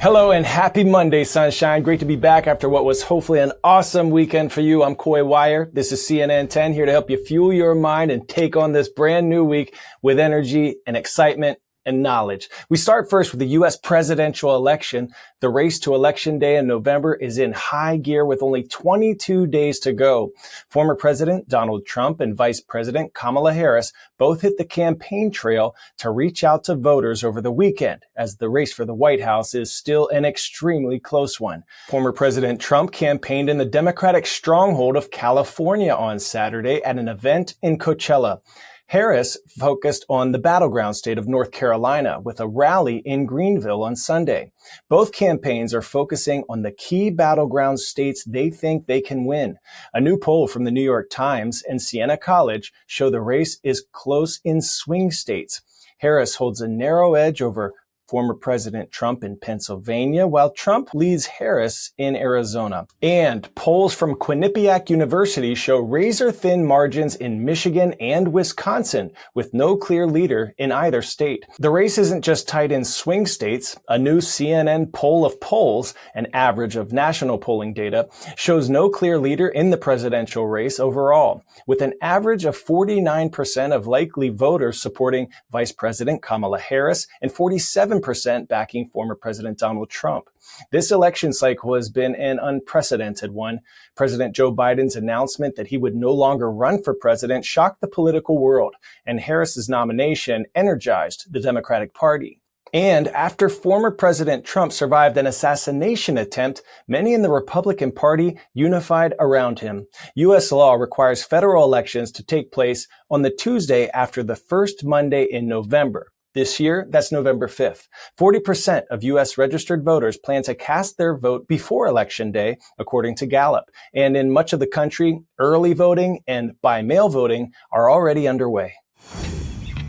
Hello and happy Monday, sunshine. Great to be back after what was hopefully an awesome weekend for you. I'm Coy Wire. This is CNN 10 here to help you fuel your mind and take on this brand new week with energy and excitement and knowledge. We start first with the U.S. presidential election. The race to election day in November is in high gear with only 22 days to go. Former President Donald Trump and Vice President Kamala Harris both hit the campaign trail to reach out to voters over the weekend, as the race for the White House is still an extremely close one. Former President Trump campaigned in the Democratic stronghold of California on Saturday at an event in Coachella. Harris focused on the battleground state of North Carolina with a rally in Greenville on Sunday. Both campaigns are focusing on the key battleground states they think they can win. A new poll from the New York Times and Siena College show the race is close in swing states. Harris holds a narrow edge over former President Trump in Pennsylvania, while Trump leads Harris in Arizona. And polls from Quinnipiac University show razor-thin margins in Michigan and Wisconsin, with no clear leader in either state. The race isn't just tight in swing states. A new CNN poll of polls, an average of national polling data, shows no clear leader in the presidential race overall, with an average of 49% of likely voters supporting Vice President Kamala Harris and 47% backing former President Donald Trump. This election cycle has been an unprecedented one. President Joe Biden's announcement that he would no longer run for president shocked the political world, and Harris's nomination energized the Democratic Party. And after former President Trump survived an assassination attempt, many in the Republican Party unified around him. U.S. law requires federal elections to take place on the Tuesday after the first Monday in November. This year, that's November 5th. 40% of U.S. registered voters plan to cast their vote before Election Day, according to Gallup. And in much of the country, early voting and by-mail voting are already underway.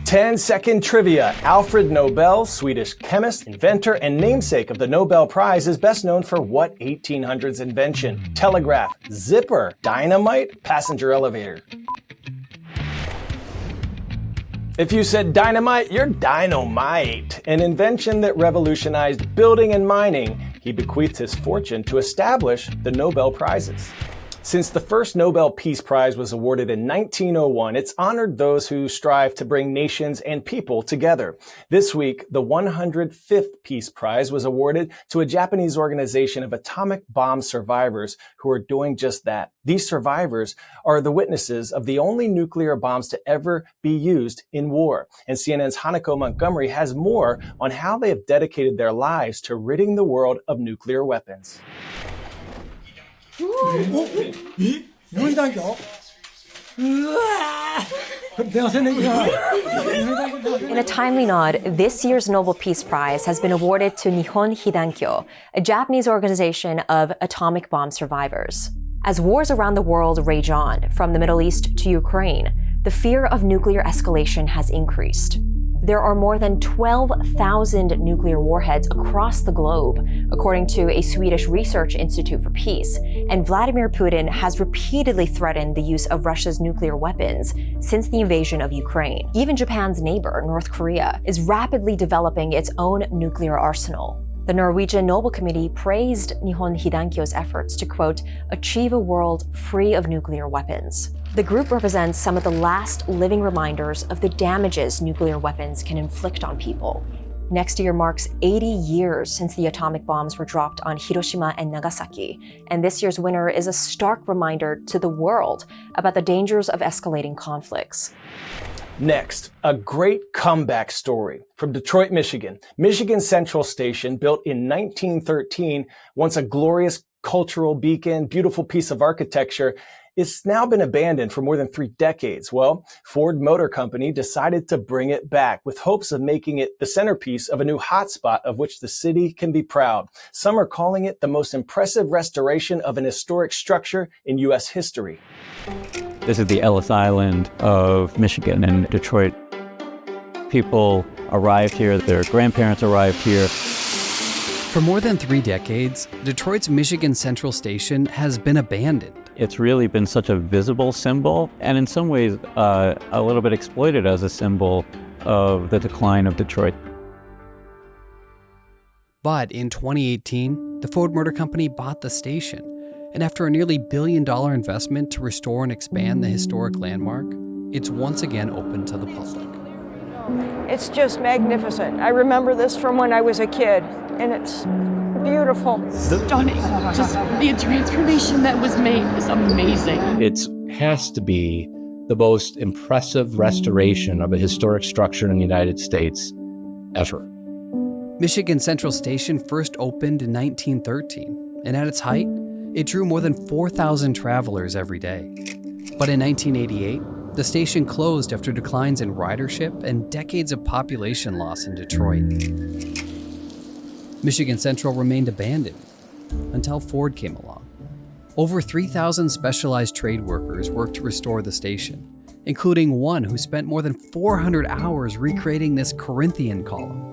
10-second trivia. Alfred Nobel, Swedish chemist, inventor, and namesake of the Nobel Prize, is best known for what 1800s invention? Telegraph, zipper, dynamite, passenger elevator. If you said dynamite, you're dynamite, an invention that revolutionized building and mining. He bequeathed his fortune to establish the Nobel Prizes. Since the first Nobel Peace Prize was awarded in 1901, it's honored those who strive to bring nations and people together. This week, the 105th Peace Prize was awarded to a Japanese organization of atomic bomb survivors who are doing just that. These survivors are the witnesses of the only nuclear bombs to ever be used in war. And CNN's Hanako Montgomery has more on how they have dedicated their lives to ridding the world of nuclear weapons. In a timely nod, this year's Nobel Peace Prize has been awarded to Nihon Hidankyo, a Japanese organization of atomic bomb survivors. As wars around the world rage on, from the Middle East to Ukraine, the fear of nuclear escalation has increased. There are more than 12,000 nuclear warheads across the globe, according to a Swedish research institute for peace, and Vladimir Putin has repeatedly threatened the use of Russia's nuclear weapons since the invasion of Ukraine. Even Japan's neighbor, North Korea, is rapidly developing its own nuclear arsenal. The Norwegian Nobel Committee praised Nihon Hidankyo's efforts to, quote, achieve a world free of nuclear weapons. The group represents some of the last living reminders of the damages nuclear weapons can inflict on people. Next year marks 80 years since the atomic bombs were dropped on Hiroshima and Nagasaki, and this year's winner is a stark reminder to the world about the dangers of escalating conflicts. Next, a great comeback story from Detroit, Michigan. Michigan Central Station, built in 1913, once a glorious cultural beacon, beautiful piece of architecture, it's now been abandoned for more than 3 decades. Well, Ford Motor Company decided to bring it back with hopes of making it the centerpiece of a new hotspot of which the city can be proud. Some are calling it the most impressive restoration of an historic structure in U.S. history. This is the Ellis Island of Michigan and Detroit. People arrived here, their grandparents arrived here. For more than 3 decades, Detroit's Michigan Central Station has been abandoned. It's really been such a visible symbol, and in some ways a little bit exploited as a symbol of the decline of Detroit. But in 2018, the Ford Motor Company bought the station. And after a nearly $1 billion investment to restore and expand the historic landmark, it's once again open to the public. It's just magnificent. I remember this from when I was a kid, and it's beautiful. Stunning. Just the transformation that was made is amazing. It has to be the most impressive restoration of a historic structure in the United States ever. Michigan Central Station first opened in 1913, and at its height, it drew more than 4,000 travelers every day. But in 1988, the station closed after declines in ridership and decades of population loss in Detroit. Michigan Central remained abandoned until Ford came along. Over 3,000 specialized trade workers worked to restore the station, including one who spent more than 400 hours recreating this Corinthian column.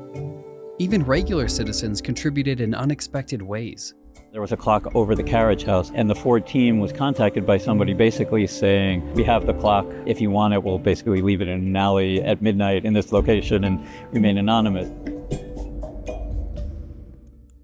Even regular citizens contributed in unexpected ways. There was a clock over the carriage house, and the Ford team was contacted by somebody basically saying, we have the clock. If you want it, we'll basically leave it in an alley at midnight in this location and remain anonymous.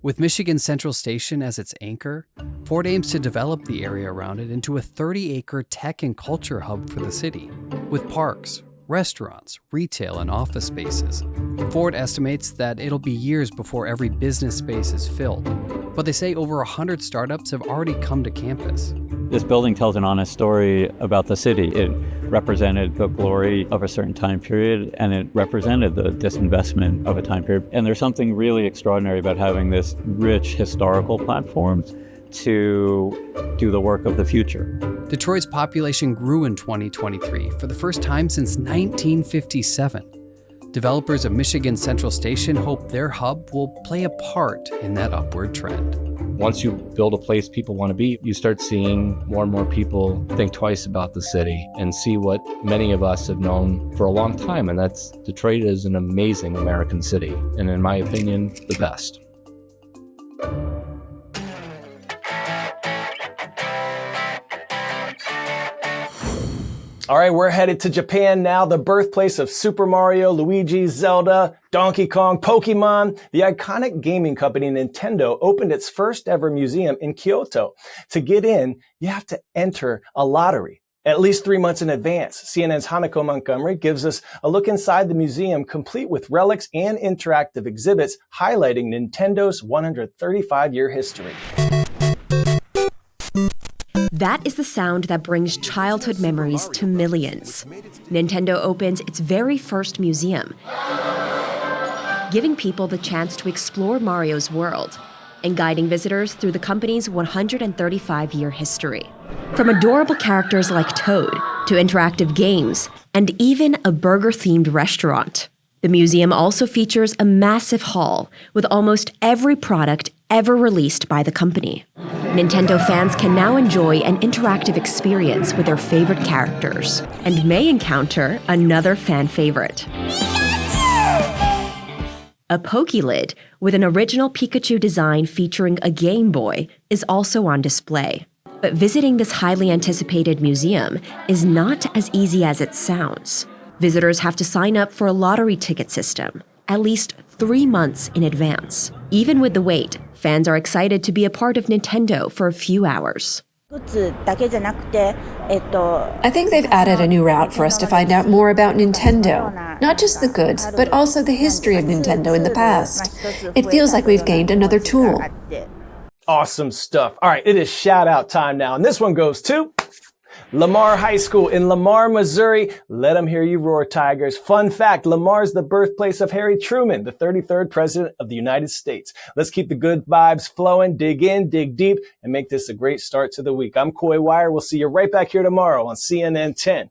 With Michigan Central Station as its anchor, Ford aims to develop the area around it into a 30-acre tech and culture hub for the city, with parks, restaurants, retail, and office spaces. Ford estimates that it'll be years before every business space is filled, but they say over 100 startups have already come to campus. This building tells an honest story about the city. It represented the glory of a certain time period, and it represented the disinvestment of a time period. And there's something really extraordinary about having this rich historical platform to do the work of the future. Detroit's population grew in 2023 for the first time since 1957. Developers of Michigan Central Station hope their hub will play a part in that upward trend. Once you build a place people want to be, you start seeing more and more people think twice about the city and see what many of us have known for a long time, and that's Detroit is an amazing American city, and in my opinion, the best. All right, we're headed to Japan now, the birthplace of Super Mario, Luigi, Zelda, Donkey Kong, Pokemon. The iconic gaming company Nintendo opened its first ever museum in Kyoto. To get in, you have to enter a lottery at least 3 months in advance. CNN's Hanako Montgomery gives us a look inside the museum, complete with relics and interactive exhibits highlighting Nintendo's 135-year history. That is the sound that brings childhood memories to millions. Nintendo opens its very first museum, giving people the chance to explore Mario's world and guiding visitors through the company's 135-year history. From adorable characters like Toad to interactive games and even a burger-themed restaurant. The museum also features a massive hall with almost every product ever released by the company. Nintendo fans can now enjoy an interactive experience with their favorite characters and may encounter another fan favorite. A Pokélid with an original Pikachu design featuring a Game Boy is also on display. But visiting this highly anticipated museum is not as easy as it sounds. Visitors have to sign up for a lottery ticket system at least 3 months in advance. Even with the wait, fans are excited to be a part of Nintendo for a few hours. I think they've added a new route for us to find out more about Nintendo. Not just the goods, but also the history of Nintendo in the past. It feels like we've gained another tool. Awesome stuff. All right, it is shout out time now. And this one goes to Lamar High School in Lamar, Missouri. Let them hear you roar, Tigers. Fun fact, Lamar is the birthplace of Harry Truman, the 33rd president of the United States. Let's keep the good vibes flowing, dig in, dig deep, and make this a great start to the week. I'm Coy Wire. We'll see you right back here tomorrow on CNN 10.